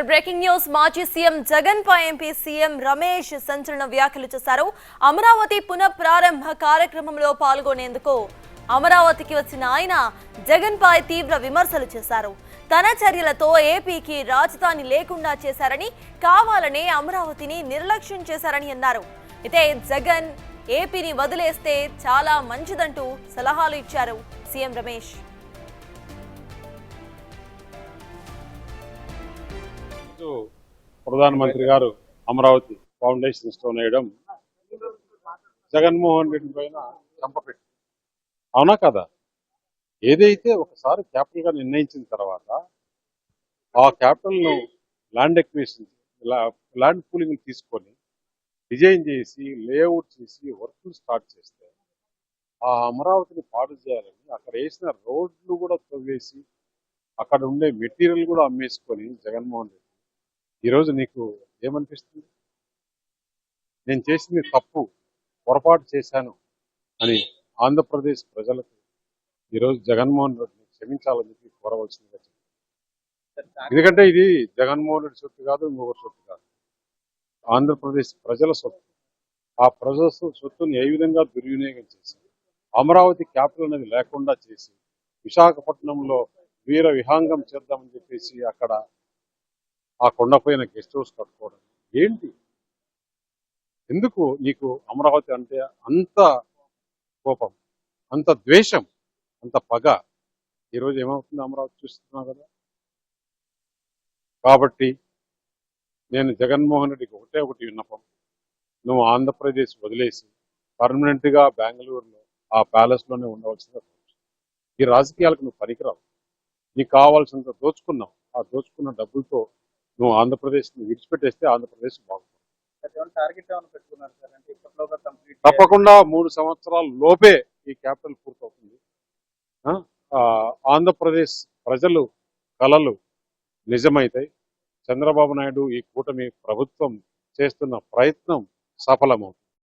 Breaking news. మాజీ CM Jagan పై MP CM Ramesh సంచలన వ్యాఖ్యలు చేశారు. అమరావతి పునఃప్రారంభ కార్యక్రమంలో పాల్గొనేందుకు అమరావతికి వచ్చిన ఆయన జగన్ పై తీవ్ర విమర్శలు చేశారు. తన చర్యలతో ఏపీకి రాజధాని లేకుండా చేశారని, కావాలనే అమరావతిని నిర్లక్ష్యం చేశారని అన్నారు. అయితే జగన్ ఏపీని వదిలేస్తే చాలా మంచిదంటూ సలహాలు ఇచ్చారు సీఎం రమేష్. ప్రధానమంత్రి గారు అమరావతి ఫౌండేషన్ స్టోన్ వేయడం జగన్మోహన్ రెడ్డి పైన చంపపెట్టు, అవునా కదా? ఏదైతే ఒకసారి క్యాపిటల్ గా నిర్ణయించిన తర్వాత ఆ క్యాపిటల్ ను ల్యాండ్ ఎక్విజిషన్, ల్యాండ్ పూలింగ్ తీసుకొని డిజైన్ చేసి లేఅవుట్ చేసి వర్క్లు స్టార్ట్ చేస్తే ఆ అమరావతిని పాడు చేయాలని అక్కడ వేసిన రోడ్లు కూడా తవ్వేసి అక్కడ ఉండే మెటీరియల్ కూడా అమ్మేసుకొని జగన్మోహన్ రెడ్డి ఈరోజు నీకు ఏమనిపిస్తుంది? నేను చేసింది తప్పు, పొరపాటు చేశాను అని ఆంధ్రప్రదేశ్ ప్రజలకు ఈరోజు జగన్మోహన్ రెడ్డిని క్షమించాలని చెప్పి కోరవలసిందిగా చెప్పారు. ఎందుకంటే ఇది జగన్మోహన్ రెడ్డి సొత్తు కాదు, ఇంకొకటి సొత్తు కాదు, ఆంధ్రప్రదేశ్ ప్రజల సొత్తు. ఆ ప్రజల సొత్తుని ఏ విధంగా దుర్వినియోగం చేసి అమరావతి క్యాపిటల్ అనేది లేకుండా చేసి విశాఖపట్నంలో వీర విహాంగం చేద్దామని చెప్పేసి అక్కడ ఆ కొండపైన గెస్ట్ హౌస్ కట్టుకోవడం ఏంటి? ఎందుకు నీకు అమరావతి అంటే అంత కోపం, అంత ద్వేషం, అంత పగ? ఈరోజు ఏమవుతుంది అమరావతి చూస్తున్నావు కదా. కాబట్టి నేను జగన్మోహన్ రెడ్డికి ఒకటి విన్నపం, నువ్వు ఆంధ్రప్రదేశ్ వదిలేసి పర్మనెంట్ గా బెంగళూరులో ఆ ప్యాలెస్ లోనే ఉండవలసిందిగా. ఈ రాజకీయాలకు నువ్వు పనికిరావు. నీకు కావాల్సినంత దోచుకున్నావు. ఆ దోచుకున్న డబ్బులతో నువ్వు ఆంధ్రప్రదేశ్ విడిచిపెట్టేస్తే ఆంధ్రప్రదేశ్ బాగుంటుంది. తప్పకుండా 3 సంవత్సరాల లోపే ఈ క్యాపిటల్ పూర్తవుతుంది. ఆంధ్రప్రదేశ్ ప్రజలు కలలు నిజమైతాయి. చంద్రబాబు నాయుడు ఈ కూటమి ప్రభుత్వం చేస్తున్న ప్రయత్నం సఫలమవుతుంది.